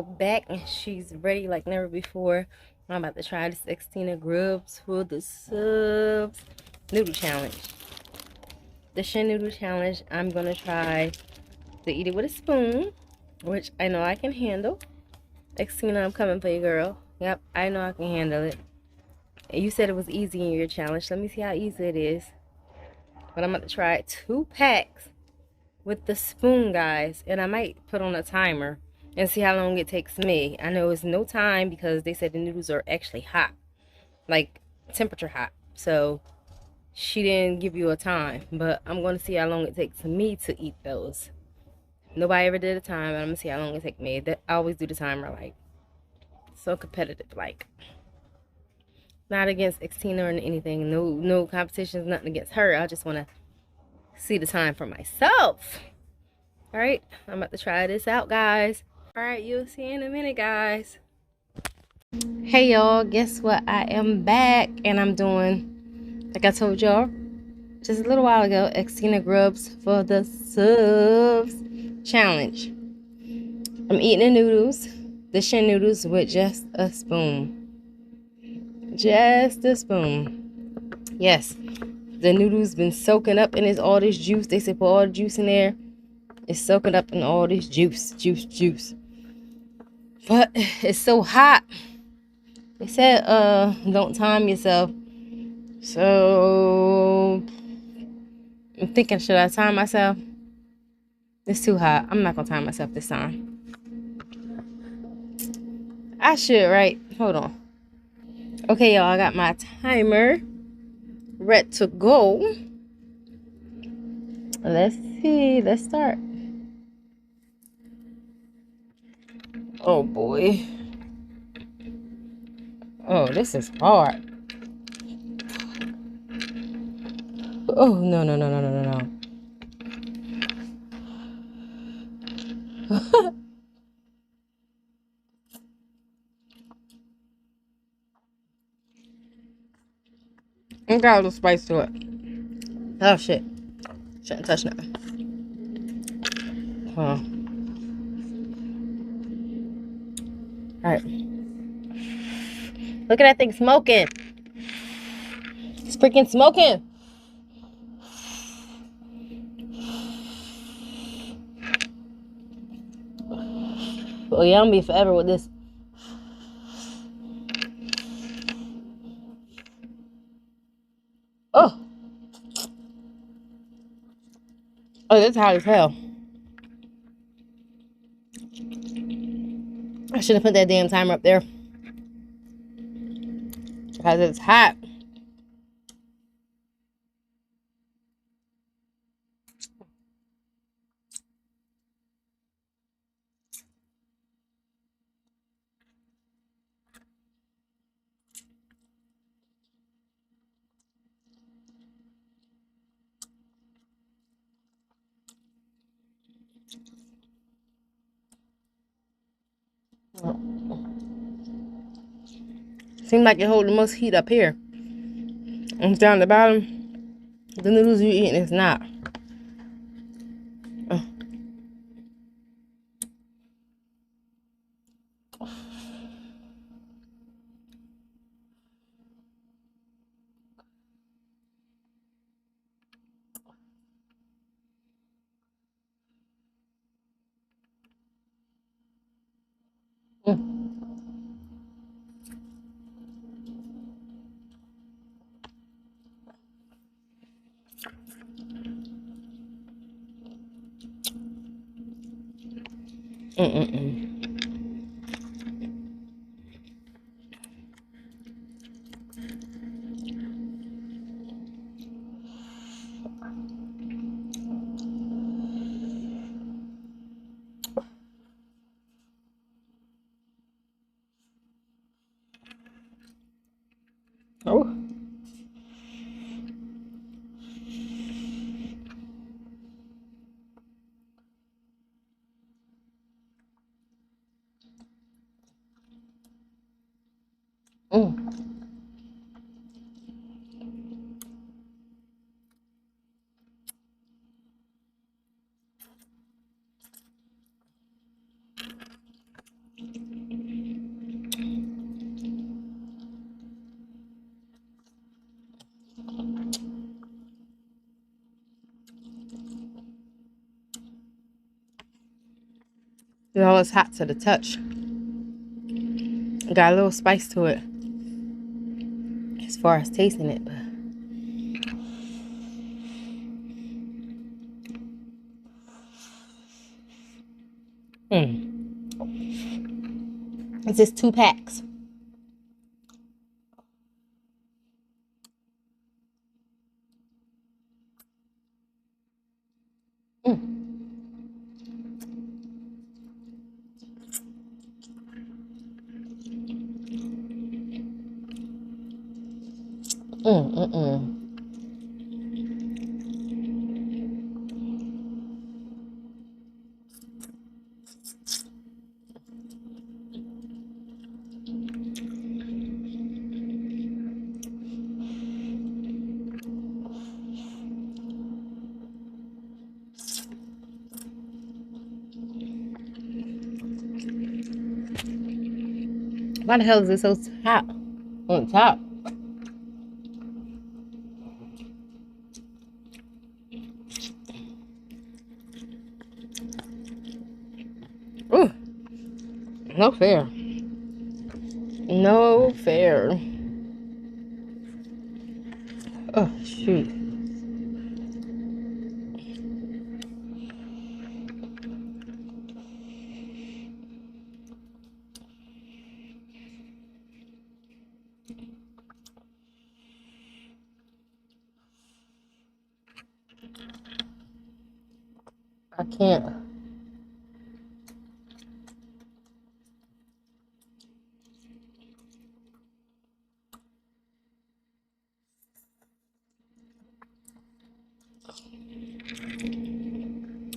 y'all back, and she's ready like never before. I'm about to try this Xtina Grubs for the subs noodle challenge. The Shin noodle challenge. I'm gonna try to eat it with a spoon, which I know I can handle. Xtina, I'm coming for you, girl. Yep, I know I can handle it. And you said it was easy in your challenge. Let me see how easy it is. But I'm about to try 2 packs with the spoon, guys, and I might put on a timer and see how long it takes me. I know it's no time because they said the noodles are actually hot, like temperature hot, so she didn't give you a time, but I'm going to see how long it takes me to eat those. Nobody ever did a time, but I'm gonna see how long it takes me. I always do the timer, like, so competitive, like, not against Xtina or anything. No competitions, nothing against her. I just want to see the time for myself. All right, I'm about to try this out, guys. All right, you'll see in a minute, guys. Hey, y'all, guess what? I am back, and I'm doing, like I told y'all just a little while ago, Xtina Grubs for the subs challenge. I'm eating the noodles, the Shin noodles, with just a spoon. Just a spoon. Yes, the noodles been soaking up in all this juice. They said put all the juice in there. It's soaking up in all this juice. But it's so hot. They said, don't time yourself. So I'm thinking, should I time myself? It's too hot. I'm not gonna time myself this time. I should, right? Hold on. Okay, y'all, I got my timer ready to go. Let's see. Let's start. Oh boy. Oh, this is hard. Oh, no. It got a little spice to it. Oh, shit. Shouldn't touch nothing. Hold on. All right. Look at that thing smoking. It's freaking smoking. Oh, yeah, I'm gonna be forever with this. Oh. Oh, this hot as hell. I should have put that damn timer up there. Because it's hot. Seems like it holds the most heat up here. And down the bottom, the noodles you eating is not. Oh. You know, it's hot to the touch. Got a little spice to it as far as tasting it. It's just 2 packs. Mm. Mm. Why the hell is it so hot on the top? Ooh, no fair. No fair. Oh, shoot. I can't.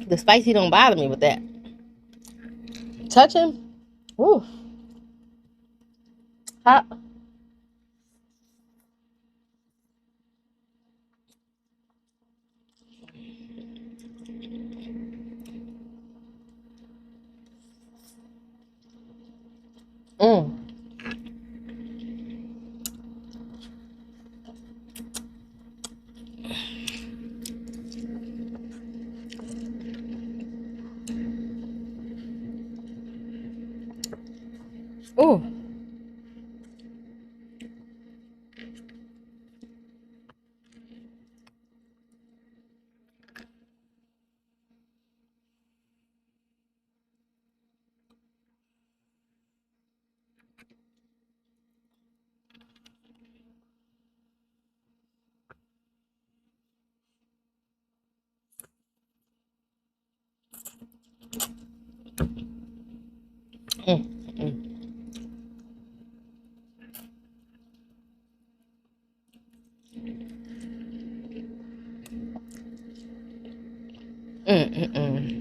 The spicy don't bother me with that. Touching? Ooh, hot. Mm. Ooh. Mm. Mm. Mm.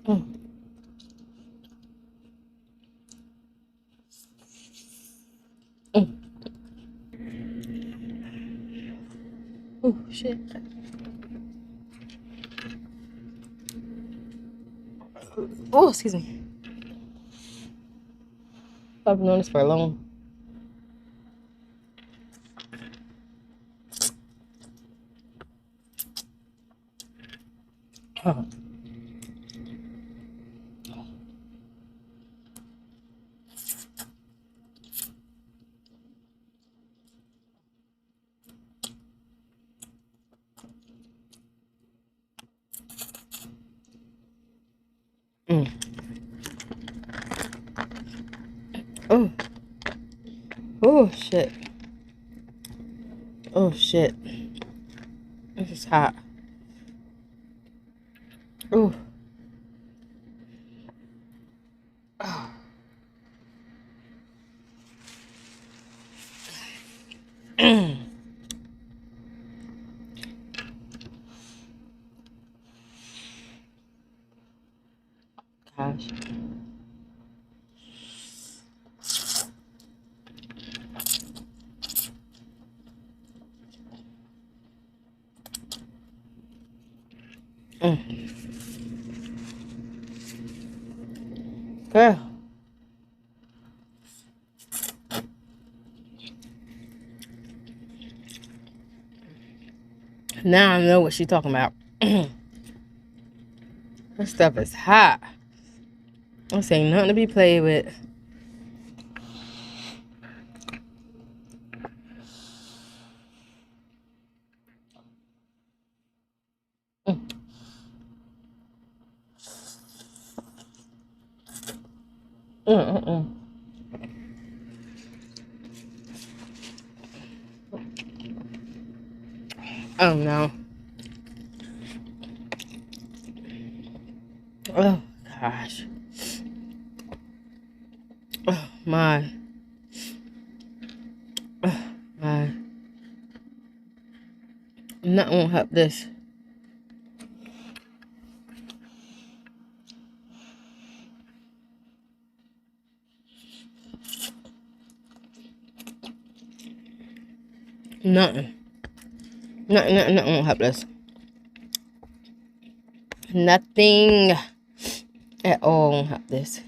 Mm. Mm. Oh, shit. Oh, excuse me. I've known this for a long. Huh. Mm. Oh. Oh, shit. Oh, shit. This is hot. Oh. Oh. Mm. Girl. Now I know what she's talking about. This stuff is hot. This ain't nothing to be played with. Mm. Mm-mm-mm. Oh no. Oh gosh. Oh my. Oh my. Nothing won't help this. Nothing. Nothing won't help this. Nothing at all won't help this.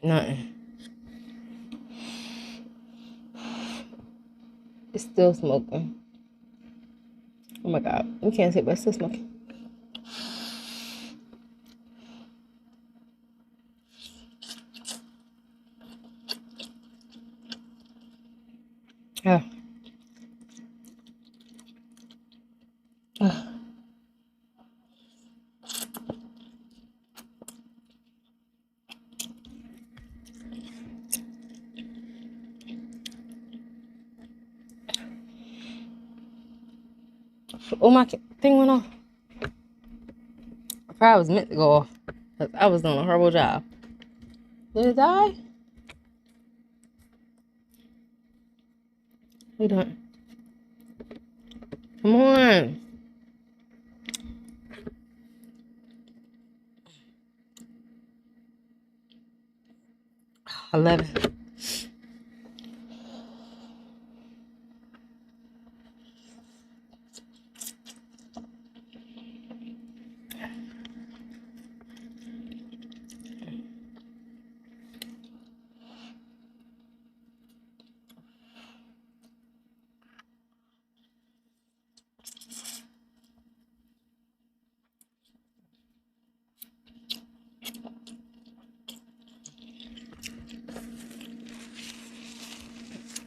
Nothing. It's still smoking. Oh my god. You can't see it, but it's still smoking. Oh. Oh. Oh, my thing went off. I probably was meant to go off. Because I was doing a horrible job. Did it die? We don't. Come on. 11.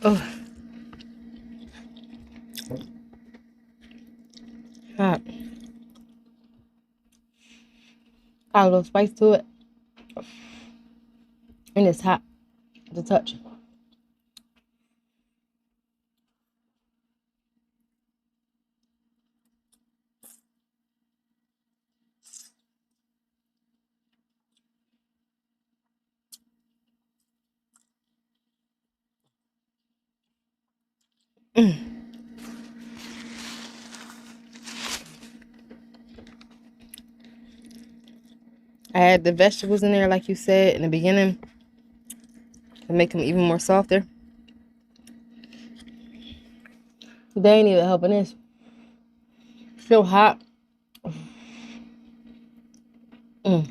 Oh. Hot. Got a little spice to it. And it's hot to touch. Mm. I had the vegetables in there, like you said in the beginning, to make them even more softer. They ain't even helping this. Still hot. Mm.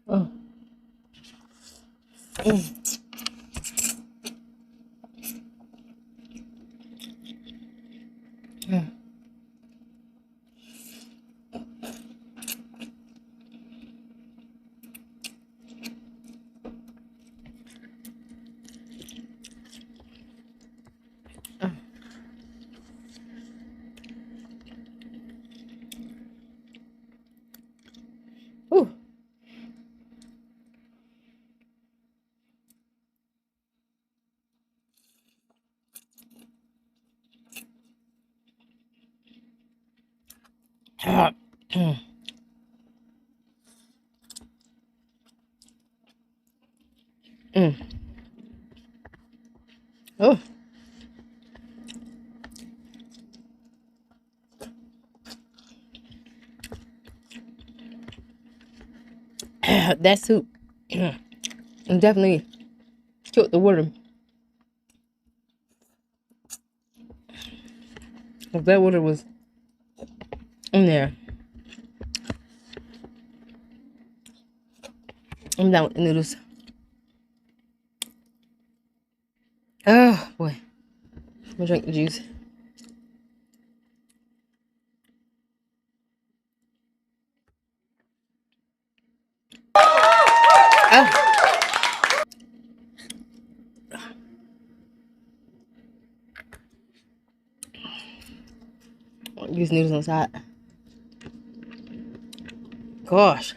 Mm. Mm. Mm. Ooh. Hot. Mm. Mm. Oh. That soup definitely killed the water. If that water was in there. I'm done with the noodles. Oh boy. I'm gonna drink the juice. Oh. Use noodles on the side. Gosh.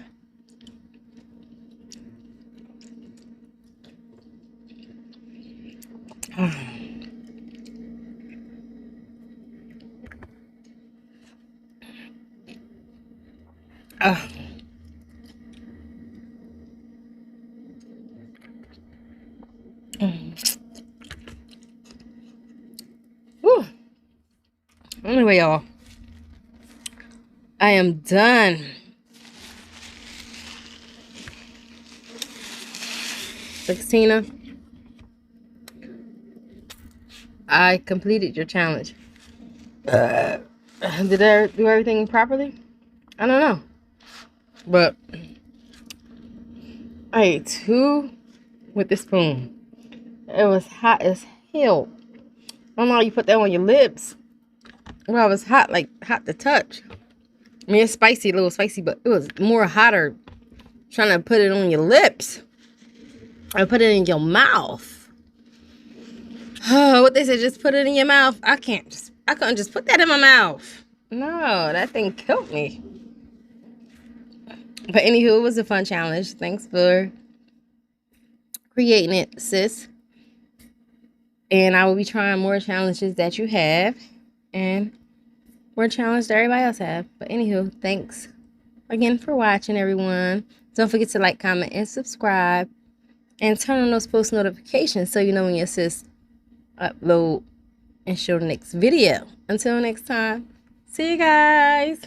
Oh. Whew. Anyway, y'all, I am done. 16. I completed your challenge. Did I do everything properly? I don't know. But I ate 2 with the spoon. It was hot as hell. I don't know how you put that on your lips. Well, it was hot, like hot to touch. I mean, it's spicy, a little spicy, but it was more hotter trying to put it on your lips. I put it in your mouth. Oh, what they said, just put it in your mouth. I couldn't just put that in my mouth. No, that thing killed me. But anywho, it was a fun challenge. Thanks for creating it, sis. And I will be trying more challenges that you have. And more challenges that everybody else have. But anywho, thanks again for watching, everyone. Don't forget to like, comment, and subscribe. And turn on those post notifications so you know when your sis upload and show the next video. Until next time, see you guys.